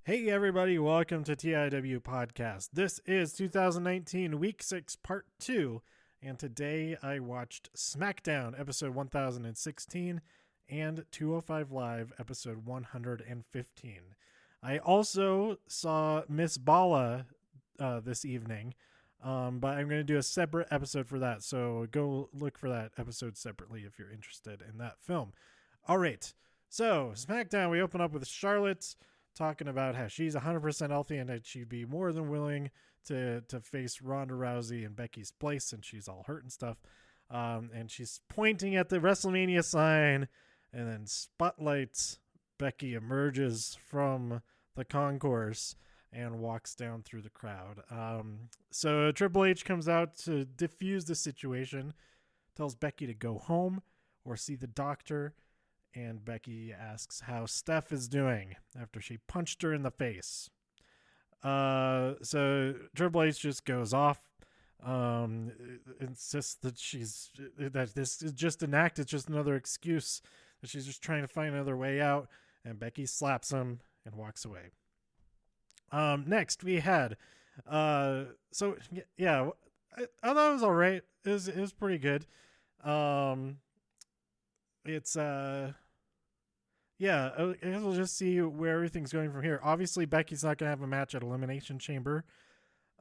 Hey everybody, welcome to TIW Podcast. This is 2019 Week 6 Part 2, and today I watched SmackDown episode 1016 and 205 Live episode 115. I also saw Miss Bala this evening, but I'm going to do a separate episode for that, so go look for that episode separately if you're interested in that film. All right, so SmackDown, we open up with Charlotte talking about how she's 100% healthy and that she'd be more than willing to face Ronda Rousey in Becky's place, and she's all hurt and stuff. And she's pointing at the WrestleMania sign, and then spotlights Becky emerges from the concourse and walks down through the crowd. So Triple H comes out to diffuse the situation, tells Becky to go home or see the doctor, and Becky asks how Steph is doing after she punched her in the face. So Triple H just goes off, insists that this is just an act, it's just another excuse, that she's just trying to find another way out, and Becky slaps him and walks away. Next we had, I thought it was all right. It was pretty good. It's I guess we'll just see where everything's going from here. Obviously, Becky's not going to have a match at Elimination Chamber.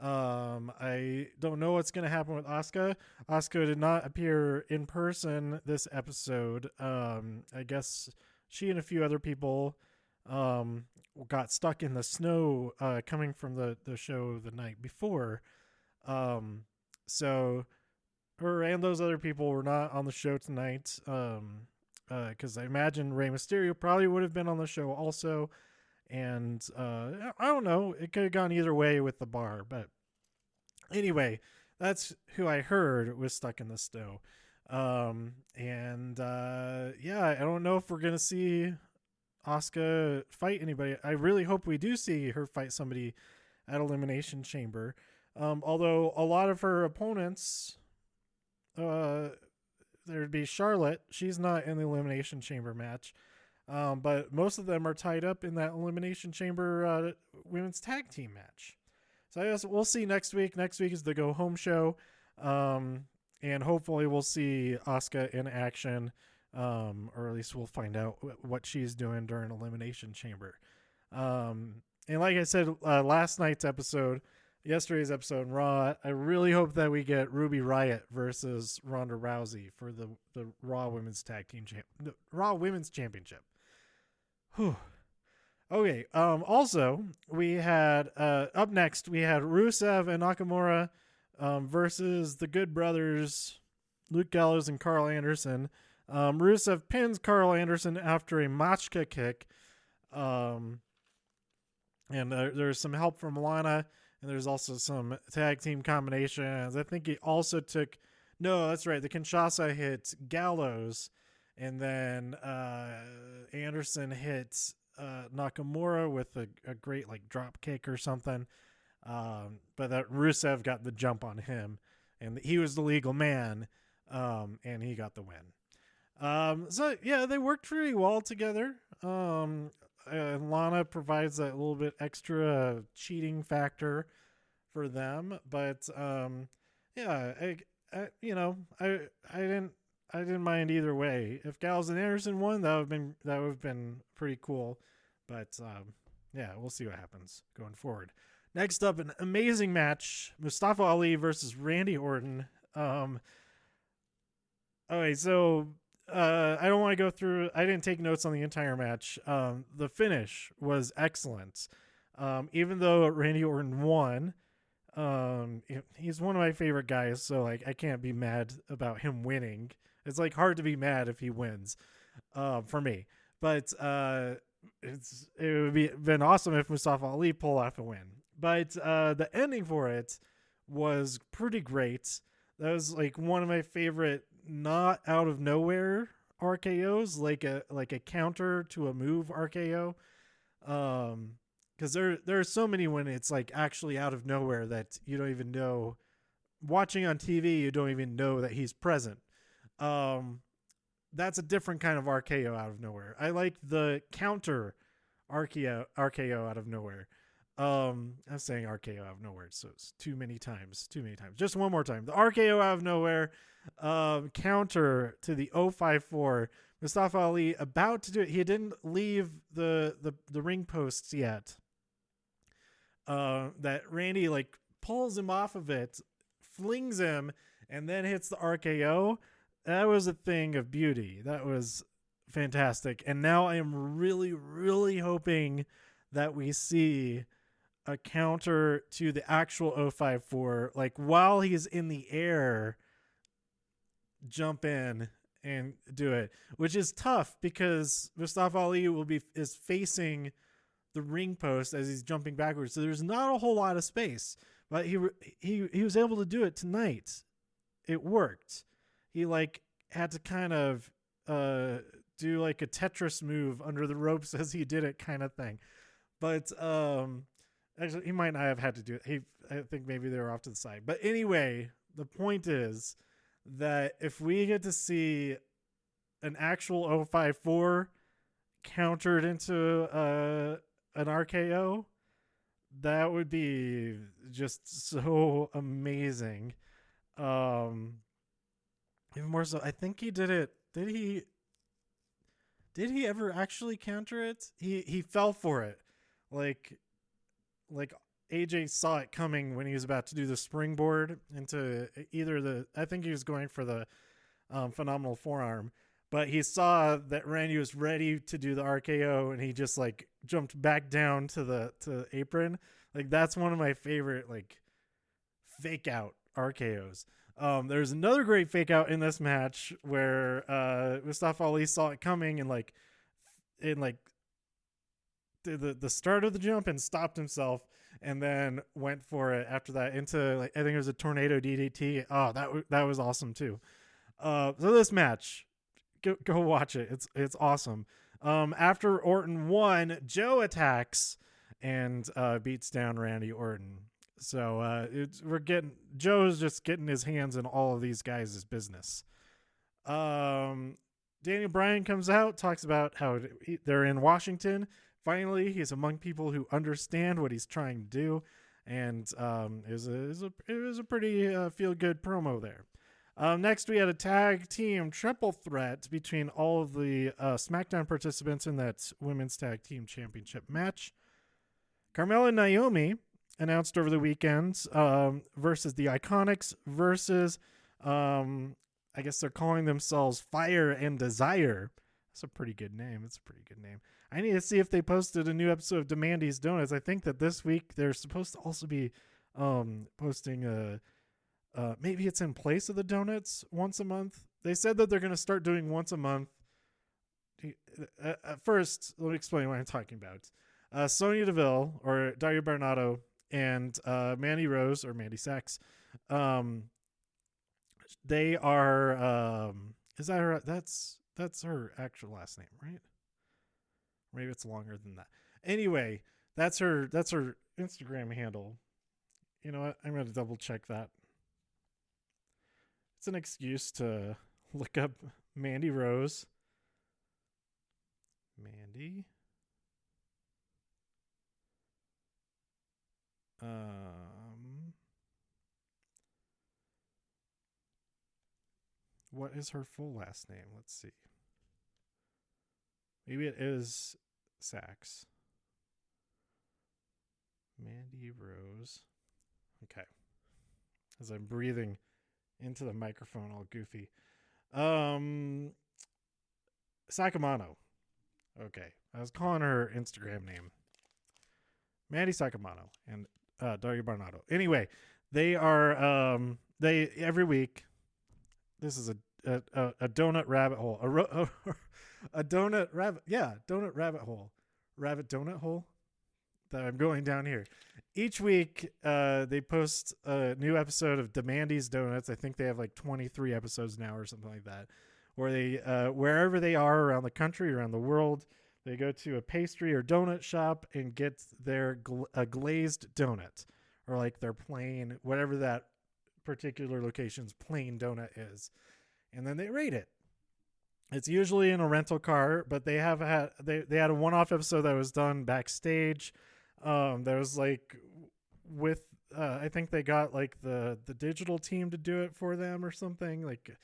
I don't know what's going to happen with Asuka. Asuka did not appear in person this episode. I guess she and a few other people got stuck in the snow coming from the show the night before. So her and those other people were not on the show tonight. Because I imagine Rey Mysterio probably would have been on the show also. And I don't know. It could have gone either way with the bar. But anyway, that's who I heard was stuck in the snow. I don't know if we're going to see Asuka fight anybody. I really hope we do see her fight somebody at Elimination Chamber. Although a lot of her opponents... there'd be Charlotte. She's not in the Elimination Chamber match. But most of them are tied up in that Elimination Chamber women's tag team match. So I guess we'll see next week. Next week is the go home show. And hopefully we'll see Asuka in action. Or at least we'll find out what she's doing during Elimination Chamber. And like I said, yesterday's episode in Raw, I really hope that we get Ruby Riott versus Ronda Rousey for the Raw Women's Championship. Whew. Okay. Also, we had up next we had Rusev and Nakamura versus the Good Brothers, Luke Gallows and Carl Anderson. Rusev pins Carl Anderson after a Machka kick. And there's some help from Lana. And there's also some tag team combinations. I think he also took... No, that's right. The Kinshasa hit Gallows. And then Anderson hit Nakamura with a great drop kick or something. But that Rusev got the jump on him. And he was the legal man. And he got the win. They worked pretty well together. Lana provides that little bit extra cheating factor for them, but I didn't mind either way. If Gallows and Anderson won, that would have been pretty cool. But we'll see what happens going forward. Next up, an amazing match: Mustafa Ali versus Randy Orton. Okay, so. I don't want to go through... I didn't take notes on the entire match. The finish was excellent. Even though Randy Orton won, he's one of my favorite guys, so I can't be mad about him winning. It's hard to be mad if he wins, for me. But it would been awesome if Mustafa Ali pulled off a win. But the ending for it was pretty great. That was one of my favorite not out of nowhere RKOs, like a counter to a move RKO. Because there are so many when it's actually out of nowhere that you don't even know. Watching on TV, you don't even know that he's present. That's a different kind of RKO out of nowhere. I like the counter RKO out of nowhere. I'm saying RKO out of nowhere, so it's too many times. Just one more time. The RKO out of nowhere counter to the 054. Mustafa Ali about to do it. He didn't leave the ring posts yet. That Randy like pulls him off of it, flings him, and then hits the RKO. That was a thing of beauty. That was fantastic. And now I am really, really hoping that we see a counter to the actual 054, like while he's in the air, jump in and do it, which is tough because Mustafa Ali is facing the ring post as he's jumping backwards, so there's not a whole lot of space. But he was able to do it tonight. It worked. He like had to kind of do like a Tetris move under the ropes as he did it, kind of thing. But actually, he might not have had to do it. I think maybe they were off to the side. But anyway, the point is that if we get to see an actual 054 countered into an RKO, that would be just so amazing. Even more so, I think he did it. Did he ever actually counter it? He fell for it. Like AJ saw it coming when he was about to do the springboard into either I think he was going for the phenomenal forearm, but he saw that Randy was ready to do the RKO and he just like jumped back down to the apron. Like that's one of my favorite like fake out RKOs. There's another great fake out in this match where Mustafa Ali saw it coming and like the start of the jump and stopped himself and then went for it after that into like I think it was a tornado DDT. Oh, that was awesome too. So this match, go watch it. It's awesome. After Orton won, Joe attacks and beats down Randy Orton. So Joe's just getting his hands in all of these guys' business. Daniel Bryan comes out, talks about how they're in Washington. Finally, he's among people who understand what he's trying to do, and it was a pretty feel-good promo there. Next, we had a tag team triple threat between all of the SmackDown participants in that Women's Tag Team Championship match. Carmella and Naomi announced over the weekend versus the Iconics versus, I guess they're calling themselves Fire and Desire. That's a pretty good name. I need to see if they posted a new episode of Demandy's Donuts. I think that this week they're supposed to also be posting maybe it's in place of the donuts once a month. They said that they're going to start doing once a month. First, let me explain what I'm talking about. Sonya Deville or Dario Bernardo and Mandy Rose or Mandy Sachs, they are is that her? That's her actual last name, right? Maybe it's longer than that. Anyway, that's her Instagram handle. You know what? I'm going to double check that. It's an excuse to look up Mandy Rose. Mandy. What is her full last name? Let's see. Maybe it is Sachs. Mandy Rose. Okay. As I'm breathing into the microphone all goofy. Sacamano. Okay. I was calling her Instagram name. Mandy Sacamano and Dario Bernardo. Anyway, they are they every week. This is a donut rabbit hole. A donut rabbit. Yeah, donut rabbit hole. Rabbit donut hole that I'm going down here. Each week, they post a new episode of Demandy's Donuts. I think they have like 23 episodes now or something like that. Where they, wherever they are around the country, around the world, they go to a pastry or donut shop and get their a glazed donut. Or like their plain, whatever that particular location's plain donut is. And then they rate it. It's usually in a rental car, but they had a one-off episode that was done backstage. That was like with I think they got like the digital team to do it for them or something, like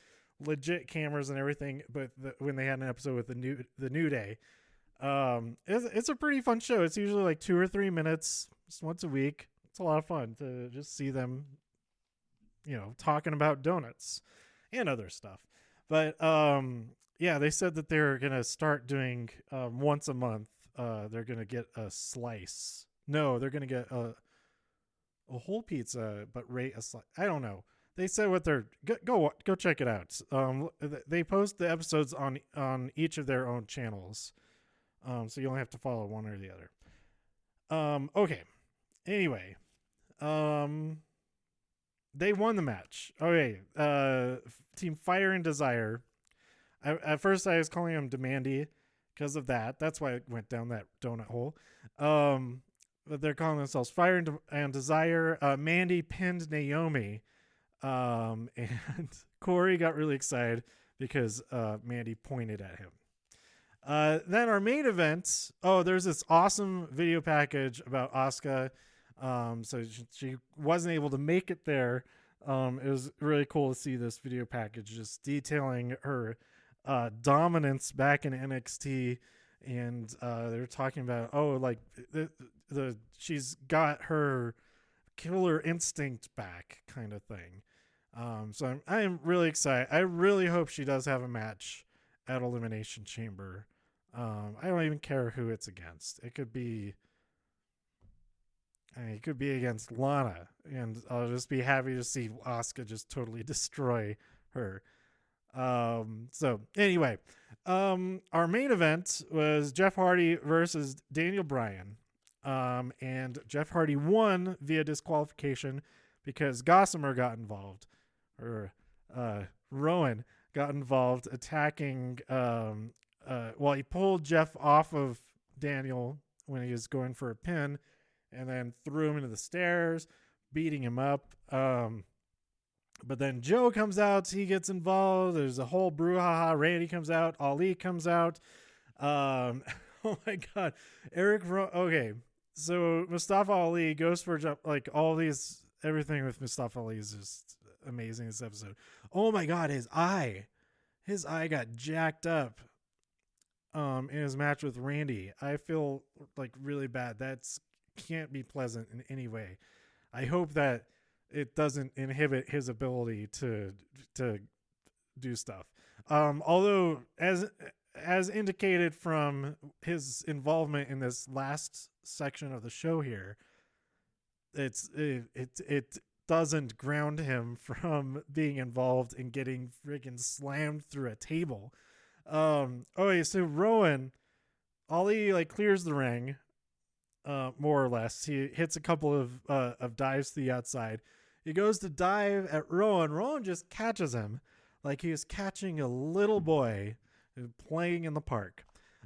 legit cameras and everything. But when they had an episode with the New Day, it's a pretty fun show. It's usually like 2 or 3 minutes, just once a week. It's a lot of fun to just see them, talking about donuts and other stuff. But yeah, they said that they're gonna start doing once a month. They're gonna get a slice. No, they're gonna get a whole pizza, but rate a slice. I don't know. They said what they're go check it out. They post the episodes on each of their own channels, so you only have to follow one or the other. Okay. Anyway, they won the match. Okay, Team Fire and Desire. At first, I was calling him Demandy because of that. That's why it went down that donut hole. But they're calling themselves Fire and Desire. Mandy pinned Naomi. And Corey got really excited because Mandy pointed at him. Then our main event. Oh, there's this awesome video package about Asuka. So she wasn't able to make it there. It was really cool to see this video package just detailing her dominance back in NXT, and they're talking about like she's got her killer instinct back, kind of thing. So I am really excited. I really hope she does have a match at Elimination Chamber. I don't even care who it's against. It could be against Lana, and I'll just be happy to see Asuka just totally destroy her. So anyway, our main event was Jeff Hardy versus Daniel Bryan. And Jeff Hardy won via disqualification because Gossamer got involved, or Rowan got involved, attacking. He pulled Jeff off of Daniel when he was going for a pin, and then threw him into the stairs, beating him up. But then Joe comes out. He gets involved. There's a whole brouhaha. Randy comes out. Ali comes out. Oh my God. Okay. So Mustafa Ali goes for a jump. Like everything with Mustafa Ali is just amazing this episode. Oh my God. His eye got jacked up in his match with Randy. I feel like really bad. That's can't be pleasant in any way. I hope that it doesn't inhibit his ability to do stuff. Although as indicated from his involvement in this last section of the show here, it doesn't ground him from being involved in getting freaking slammed through a table. Okay, so Rowan, Ali clears the ring. More or less, he hits a couple of dives to the outside. He goes to dive at Rowan. Rowan just catches him like he was catching a little boy playing in the park,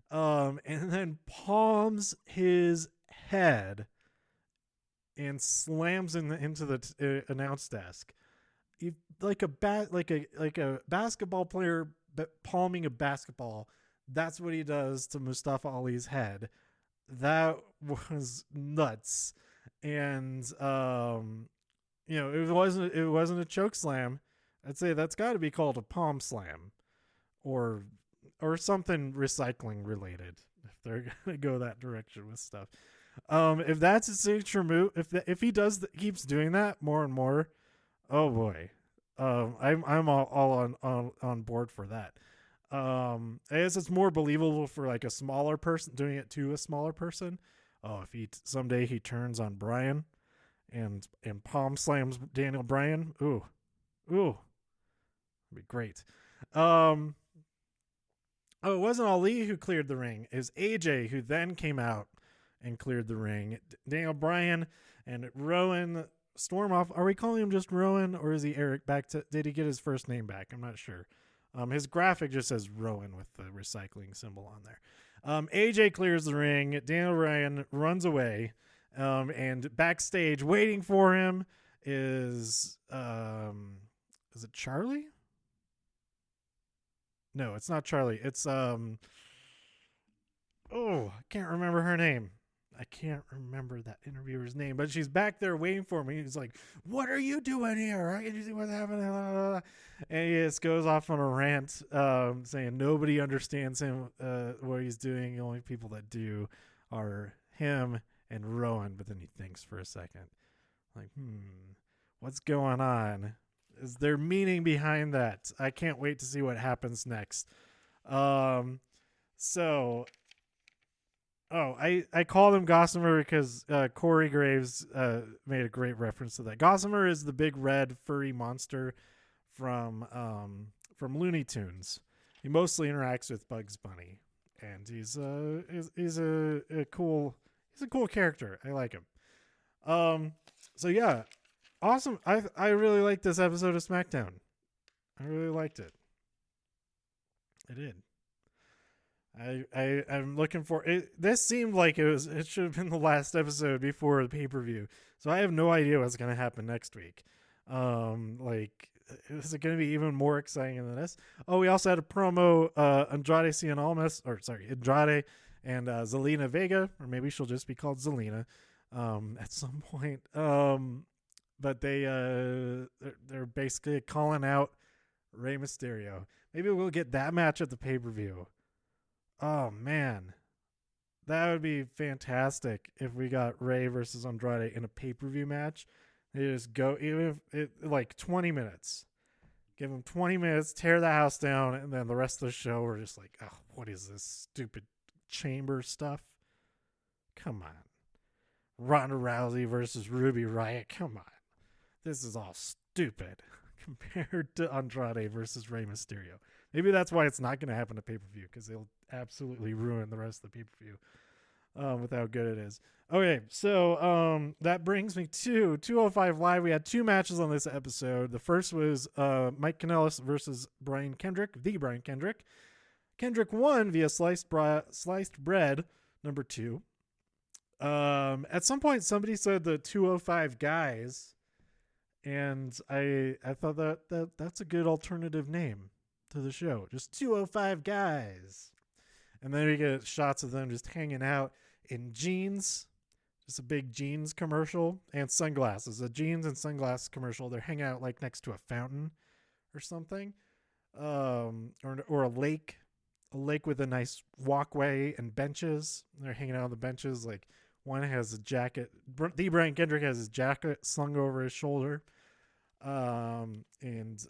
and then palms his head and slams into the announce desk. Like a basketball player palming a basketball. That's what he does to Mustafa Ali's head. That was nuts. And it wasn't a choke slam. I'd say that's got to be called a palm slam or something recycling related if they're going to go that direction with stuff. If that's a signature move, if he keeps doing that more and more, oh boy. I'm all on board for that. I guess it's more believable for like a smaller person doing it to a smaller person. Oh, if someday he turns on Bryan and palm slams Daniel Bryan, ooh, it'd be great. Oh, it wasn't Ali who cleared the ring. It was AJ who then came out and cleared the ring. Daniel Bryan and Rowan storm off. Are we calling him just Rowan, or is he Eric back to? Did he get his first name back? I'm not sure. His graphic just says Rowan with the recycling symbol on there. AJ clears the ring. Daniel Bryan runs away. And backstage waiting for him is it Charlie? No, it's not Charlie. It's I can't remember her name. I can't remember that interviewer's name, but she's back there waiting for me. He's like, "What are you doing here? Right? You see what's happening?" And he just goes off on a rant, saying nobody understands him, what he's doing. The only people that do are him and Rowan. But then he thinks for a second, like, what's going on? Is there meaning behind that? I can't wait to see what happens next. So I called him Gossamer because Corey Graves made a great reference to that. Gossamer is the big red furry monster from Looney Tunes. He mostly interacts with Bugs Bunny, and he's a cool character. I like him. So yeah, awesome. I really liked this episode of SmackDown. I really liked it. I did. I'm looking for it. This seemed like it should have been the last episode before the pay-per-view. So I have no idea what's going to happen next week. Is it going to be even more exciting than this? Oh, we also had a promo, Andrade Cien Almas, Andrade and Zelina Vega, or maybe she'll just be called Zelina at some point. But they're basically calling out Rey Mysterio. Maybe we'll get that match at the pay-per-view. Oh, man. That would be fantastic if we got Rey versus Andrade in a pay-per-view match. They just go, even if like 20 minutes. Give them 20 minutes, tear the house down, and then the rest of the show we're just like, oh, what is this stupid chamber stuff? Come on. Ronda Rousey versus Ruby Riott. Come on. This is all stupid compared to Andrade versus Rey Mysterio. Maybe that's why it's not going to happen at pay-per-view, because they'll absolutely ruin the rest of the pay-per-view with how good it is. Okay, so that brings me to 205 Live. We had two matches on this episode. The first was Mike Kanellis versus Brian Kendrick, the Brian Kendrick. Kendrick won via sliced bread, number 2. At some point, somebody said the 205 guys, and I thought that's a good alternative name to the show. Just 205 guys. And then we get shots of them just hanging out in jeans. Just a big jeans commercial and sunglasses. A jeans and sunglasses commercial. They're hanging out like next to a fountain or something. Or a lake. A lake with a nice walkway and benches. They're hanging out on the benches. Like one has a jacket. The Brian Kendrick has his jacket slung over his shoulder. I'll end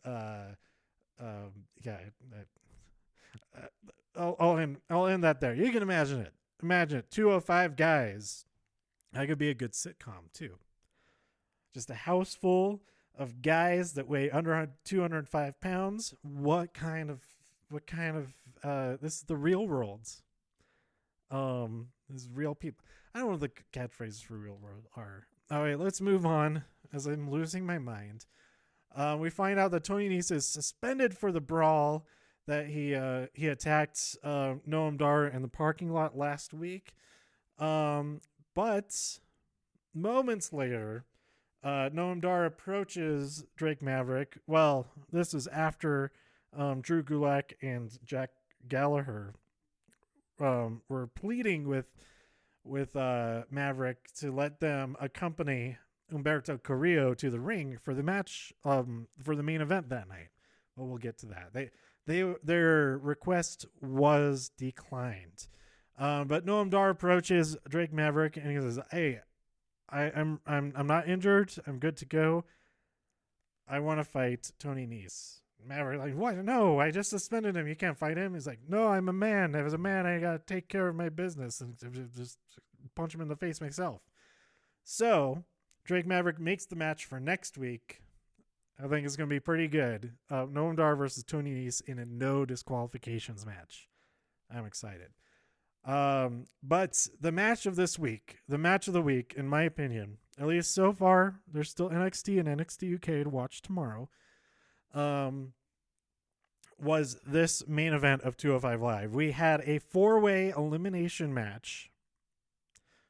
that there. You can imagine it. Imagine it. 205 guys. That could be a good sitcom too. Just a house full of guys that weigh under 205 pounds. What kind of this is the real world. This is real people. I don't know what the catchphrases for real world are. All right, let's move on as I'm losing my mind. We find out that Tony Nese is suspended for the brawl that he attacked Noam Dar in the parking lot last week. But moments later, Noam Dar approaches Drake Maverick. Well, this is after Drew Gulak and Jack Gallagher were pleading with Maverick to let them accompany Humberto Carrillo to the ring for the match, for the main event that night. Well, we'll get to that. Their request was declined. But Noam Dar approaches Drake Maverick and he says, "Hey, I'm not injured. I'm good to go. I want to fight Tony Nese." Maverick like, "What? No, I just suspended him. You can't fight him." He's like, "No, I'm a man. As a man, I gotta take care of my business and just punch him in the face myself." So Drake Maverick makes the match for next week. I think it's going to be pretty good. Noam Dar versus Tony Nese in a no disqualifications match. I'm excited. But the match of this week, the match of the week, in my opinion, at least so far, there's still NXT and NXT UK to watch tomorrow, was this main event of 205 Live. We had a 4-way elimination match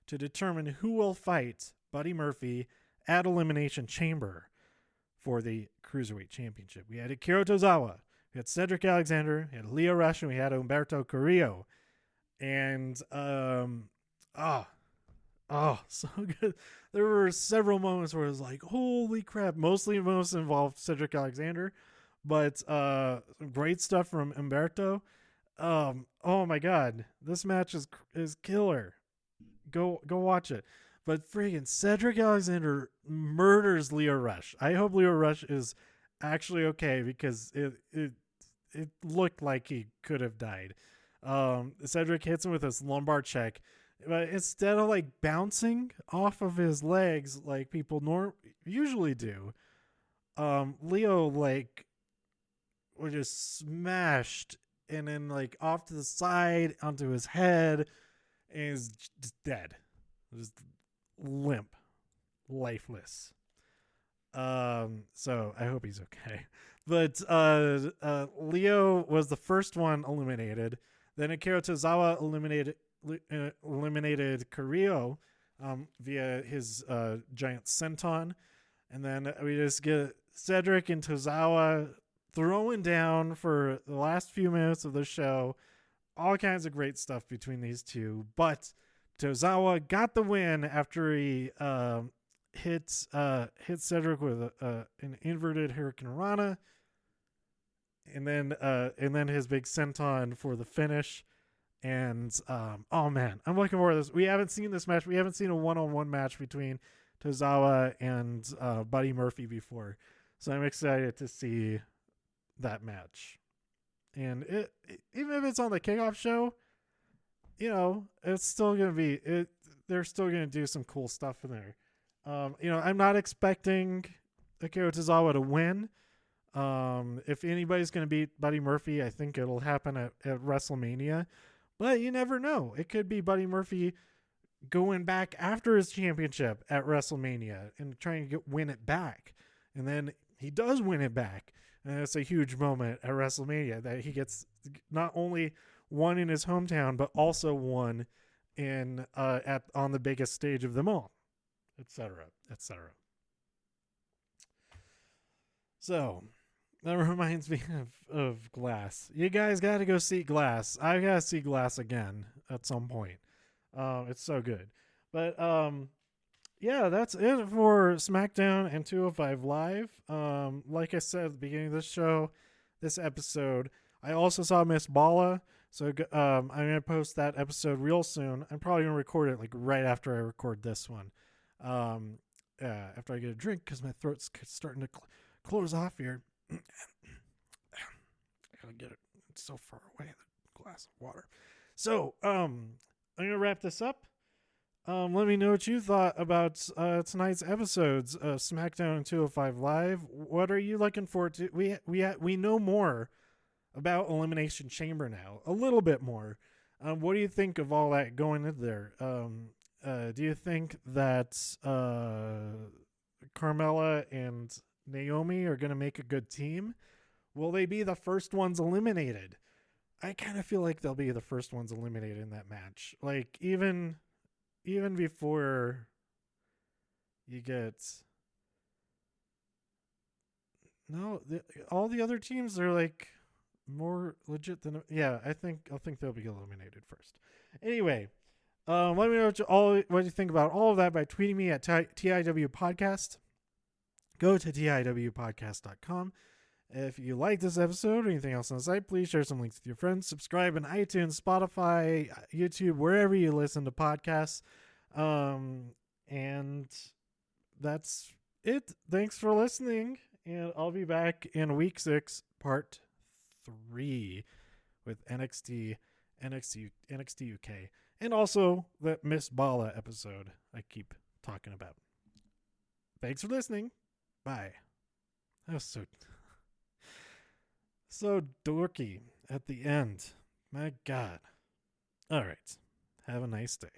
to determine who will fight Buddy Murphy at Elimination Chamber for the Cruiserweight Championship. We had Akira Tozawa We had Cedric Alexander, we had Lio Rush, and we had Humberto Carrillo. And so good. There were several moments where it was like, holy crap. Mostly most involved Cedric Alexander, but great stuff from Humberto. Oh my god, this match is killer. Go watch it. But friggin' Cedric Alexander murders Lio Rush. I hope Lio Rush is actually okay, because it looked like he could have died. Cedric hits him with his lumbar check, but instead of like bouncing off of his legs like people usually do, Leo like was just smashed and then like off to the side onto his head, and is just dead, just limp, lifeless. So I hope he's okay. But Leo was the first one eliminated. Then Akira Tozawa eliminated Carrillo via his giant senton. And then we just get Cedric and Tozawa throwing down for the last few minutes of the show. All kinds of great stuff between these two. But Tozawa got the win after he hit Cedric with an inverted Hurricane Rana. And then his big senton for the finish. And oh man, I'm looking forward to this. We haven't seen this match. We haven't seen a one-on-one match between Tozawa and Buddy Murphy before, so I'm excited to see that match. And even if it's on the kickoff show, it's still gonna be it. They're still gonna do some cool stuff in there. I'm not expecting Akira Tozawa to win. If anybody's gonna beat Buddy Murphy, I think it'll happen at WrestleMania. But you never know. It could be Buddy Murphy going back after his championship at WrestleMania and trying to win it back. And then he does win it back. And it's a huge moment at WrestleMania that he gets not only one in his hometown, but also one in on the biggest stage of them all, etc., etc. So that reminds me of Glass. You guys got to go see Glass. I got to see Glass again at some point. It's so good. But yeah, that's it for SmackDown and 205 Live. Like I said at the beginning of this episode, I also saw Miss Bala. So I'm going to post that episode real soon. I'm probably going to record it like right after I record this one. After I get a drink, because my throat's starting to close off here. I gotta get it. It's so far away. The glass of water. So, I'm gonna wrap this up. Let me know what you thought about tonight's episodes of SmackDown and 205 Live. What are you looking forward to? We know more about Elimination Chamber now, a little bit more. What do you think of all that going in there? Do you think that Carmella and Naomi are going to make a good team? Will they be the first ones eliminated? I kind of feel like they'll be the first ones eliminated in that match. Like, even before you get... No, all the other teams are like more legit than... Yeah, I think they'll be eliminated first. Anyway, let me know what you think about all of that by tweeting me at TIW Podcast. Go to TIWpodcast.com. If you like this episode or anything else on the site, please share some links with your friends. Subscribe on iTunes, Spotify, YouTube, wherever you listen to podcasts. And that's it. Thanks for listening. And I'll be back in week 6, part 3 with NXT UK. And also the Miss Bala episode I keep talking about. Thanks for listening. Bye. That was so dorky at the end. My God. All right. Have a nice day.